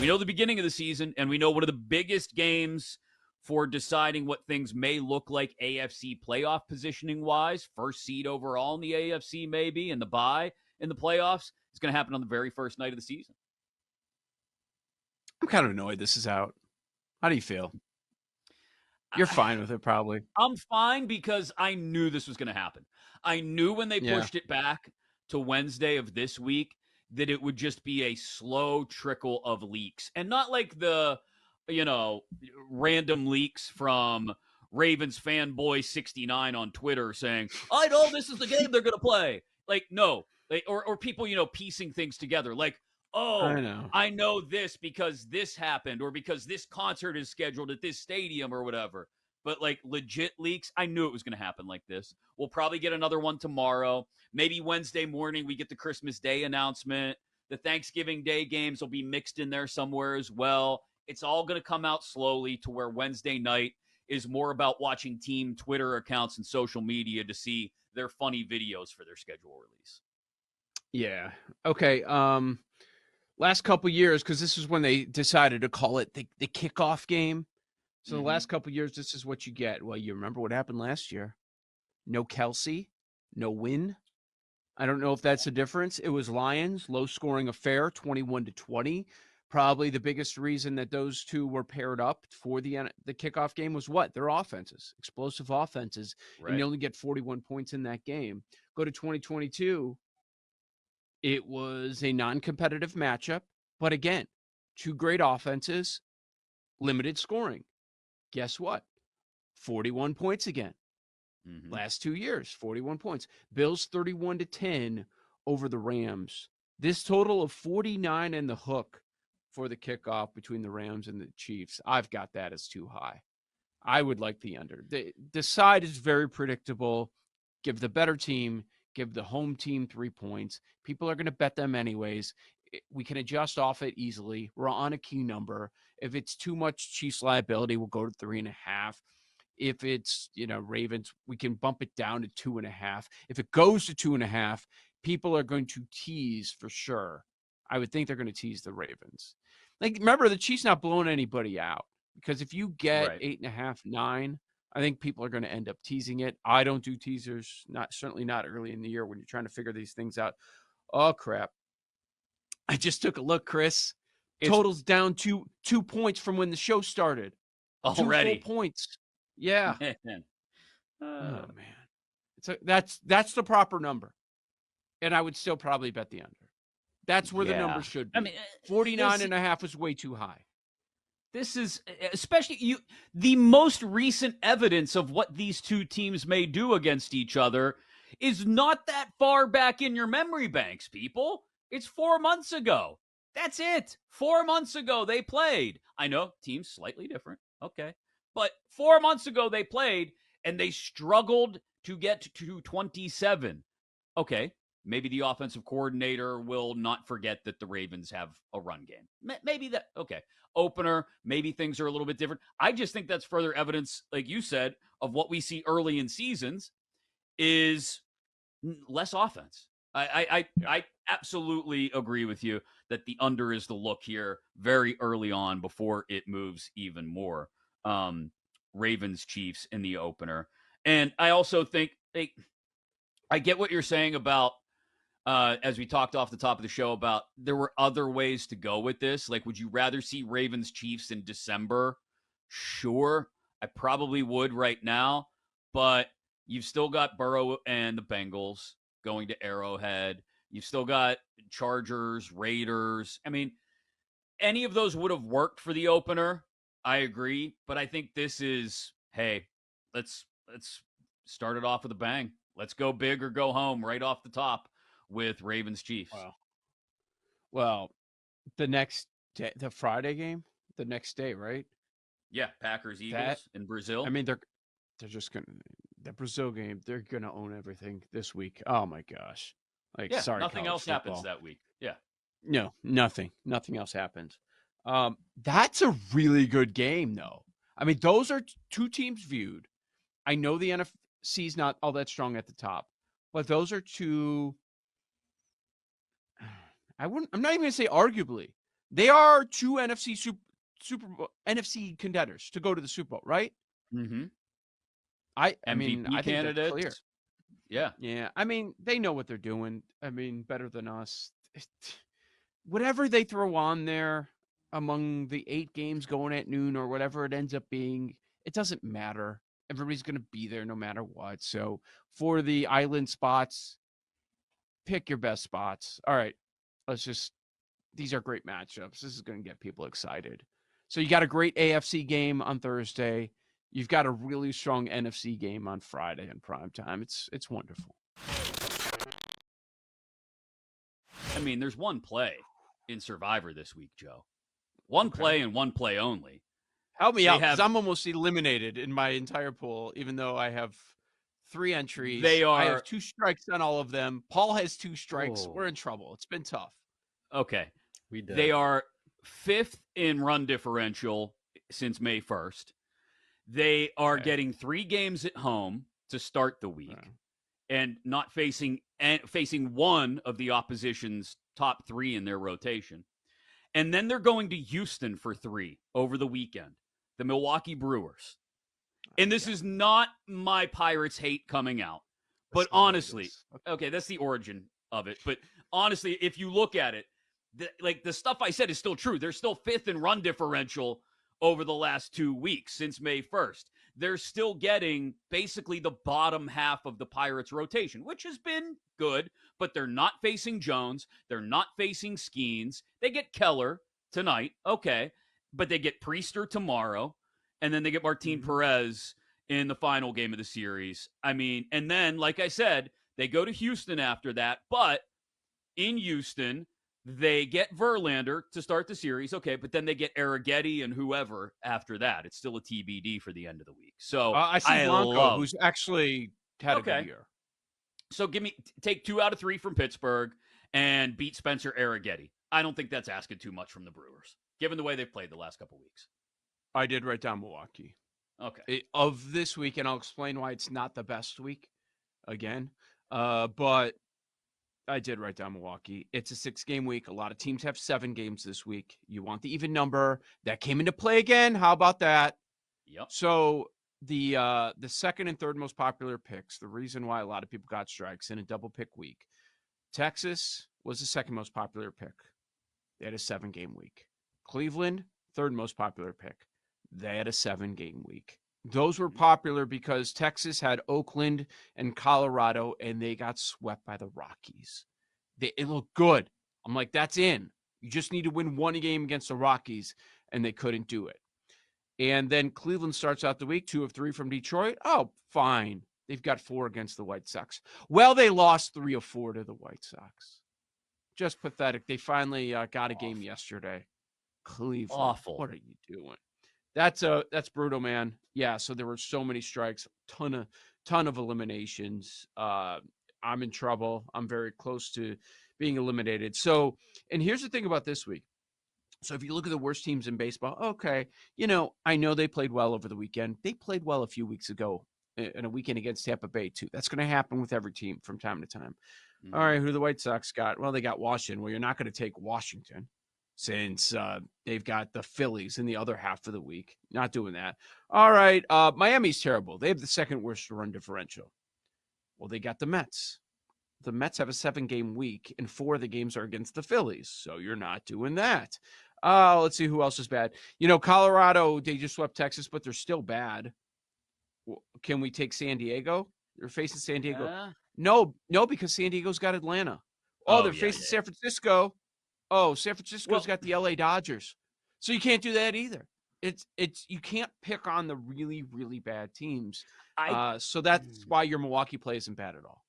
We know the beginning of the season, and we know one of the biggest games for deciding what things may look like AFC playoff positioning wise, first seed overall in the AFC, maybe, and the bye in the playoffs is going to happen on the very first night of the season. I'm kind of annoyed this is out. How do you feel? You're fine with it, probably. I'm fine because I knew this was going to happen. I knew when they Yeah. pushed it back to Wednesday of this week that it would just be a slow trickle of leaks and not like the, random leaks from Ravens fanboy 69 on Twitter saying, I know this is the game they're going to play. Like, no, or people, piecing things together. Like, I oh, know. I know this because this happened or because this concert is scheduled at this stadium or whatever. But like legit leaks, I knew it was going to happen like this. We'll probably get another one tomorrow. Maybe Wednesday morning we get the Christmas Day announcement. The Thanksgiving Day games will be mixed in there somewhere as well. It's all going to come out slowly to where Wednesday night is more about watching team Twitter accounts and social media to see their funny videos for their schedule release. Yeah. Okay. Last couple years, because this is when they decided to call it the kickoff game. So the last couple years, this is what you get. Well, you remember what happened last year. No Kelsey, no win. I don't know if that's the difference. It was Lions, low-scoring affair, 21-20. Probably the biggest reason that those two were paired up for the kickoff game was what? Their offenses, explosive offenses, and you only get 41 points in that game. Go to 2022. It was a non-competitive matchup, but again, two great offenses, limited scoring. Guess what? 41 points again. Last 2 years, 41 points. Bills 31-10 over the Rams. This total of 49 and the hook for the kickoff between the Rams and the Chiefs, I've got that as too high. I would like the under. The side is very predictable. Give the better team, give the home team 3 points. People are going to bet them anyways. We can adjust off it easily. We're on a key number. If it's too much Chiefs liability, we'll go to 3.5. If it's, Ravens, we can bump it down to 2.5. If it goes to 2.5, people are going to tease for sure. I would think they're going to tease the Ravens. Like, remember, the Chiefs not blowing anybody out, because if you get 8.5, 9, I think people are going to end up teasing it. I don't do teasers, certainly not early in the year when you're trying to figure these things out. Oh, crap. I just took a look, Chris. Total's down 2 points from when the show started. Already. 2 full points. Yeah. Oh man. That's the proper number. And I would still probably bet the under. That's where the number should be. I mean, 49.5 is way too high. This is especially the most recent evidence of what these two teams may do against each other is not that far back in your memory banks, people. It's 4 months ago. That's it. 4 months ago they played. I know teams slightly different. Okay. But 4 months ago they played and they struggled to get to 27. Okay. Maybe the offensive coordinator will not forget that the Ravens have a run game. Maybe that, okay. Opener, maybe things are a little bit different. I just think that's further evidence, like you said, of what we see early in seasons is less offense. I absolutely agree with you that the under is the look here very early on before it moves even more. Ravens Chiefs in the opener. And I also think I get what you're saying about as we talked off the top of the show about there were other ways to go with this. Like, would you rather see Ravens Chiefs in December? Sure. I probably would right now, but you've still got Burrow and the Bengals going to Arrowhead. You've still got Chargers, Raiders. I mean, any of those would have worked for the opener. I agree, but I think this is, hey, let's start it off with a bang. Let's go big or go home right off the top with Ravens Chiefs. Wow. Well, the next day, the Friday game, the next day, right? Yeah, Packers Eagles in Brazil. I mean, they're just gonna the Brazil game. They're gonna own everything this week. Oh my gosh! Like, sorry, nothing else football. happens that week. Yeah, no, nothing else happens. That's a really good game, though. I mean, those are two teams viewed. I know the NFC's not all that strong at the top, but those are two. I'm not even going to say arguably. They are two NFC contenders to go to the Super Bowl, right? Mm-hmm. I MVP I think that's clear. candidates. Yeah. Yeah. I mean, they know what they're doing. I mean, better than us. Whatever they throw on there among the 8 games going at noon or whatever it ends up being, it doesn't matter. Everybody's going to be there no matter what. So for the island spots, pick your best spots. All right. These are great matchups. This is going to get people excited. So you got a great AFC game on Thursday. You've got a really strong NFC game on Friday in prime time. It's wonderful. I mean, there's one play in Survivor this week, Joe. One play and one play only. Help me out, because I'm almost eliminated in my entire pool, even though I have 3 entries. I have 2 strikes on all of them. Paul has 2 strikes. We're in trouble. It's been tough. Okay. They are 5th in run differential since May 1st. They are getting 3 games at home to start the week and not facing one of the opposition's top 3 in their rotation. And then they're going to Houston for 3 over the weekend, the Milwaukee Brewers. And this is not my Pirates hate coming out. But honestly, okay, that's the origin of it. But honestly, if you look at it, the stuff I said is still true. They're still 5th in run differential over the last 2 weeks since May 1st. They're still getting basically the bottom half of the Pirates rotation, which has been good, but they're not facing Jones. They're not facing Skeens. They get Keller tonight, okay, but they get Priester tomorrow, and then they get Martin Perez in the final game of the series. I mean, and then, like I said, they go to Houston after that, but in Houston, they get Verlander to start the series, okay, but then they get Arrighetti and whoever after that. It's still a TBD for the end of the week. So I see Blanco, who's actually had a good year. So take 2 out of 3 from Pittsburgh and beat Spencer Arrighetti. I don't think that's asking too much from the Brewers, given the way they've played the last couple weeks. I did write down Milwaukee. Okay. Of this week, and I'll explain why it's not the best week again. But I did write down Milwaukee. It's a 6-game week. A lot of teams have 7 games this week. You want the even number. That came into play again. How about that? Yep. So the second and third most popular picks, the reason why a lot of people got strikes in a double pick week. Texas was the second most popular pick. They had a 7-game week. Cleveland, third most popular pick. They had a 7-game week. Those were popular because Texas had Oakland and Colorado, and they got swept by the Rockies. It looked good. I'm like, that's in. You just need to win 1 game against the Rockies, and they couldn't do it. And then Cleveland starts out the week, 2 of 3 from Detroit. Oh, fine. They've got 4 against the White Sox. Well, they lost 3 of 4 to the White Sox. Just pathetic. They finally got a game yesterday. Cleveland. Awful. What are you doing? That's brutal, man. Yeah, so there were so many strikes, ton of eliminations. I'm in trouble. I'm very close to being eliminated. So, and here's the thing about this week. So if you look at the worst teams in baseball, okay, I know they played well over the weekend. They played well a few weeks ago in a weekend against Tampa Bay too. That's going to happen with every team from time to time. Mm-hmm. All right, who do the White Sox got? Well, they got Washington. Well, you're not going to take Washington, since they've got the Phillies in the other half of the week. Not doing that. All right, Miami's terrible. They have the second worst run differential. Well, they got the Mets. The Mets have a 7-game week, and 4 of the games are against the Phillies, so you're not doing that. Let's see who else is bad. Colorado, they just swept Texas, but they're still bad. Can we take San Diego? They're facing San Diego. No, because San Diego's got Atlanta. They're facing San Francisco. Oh, San Francisco's got the LA Dodgers. So you can't do that either. It's you can't pick on the really, really bad teams. So that's why your Milwaukee play isn't bad at all.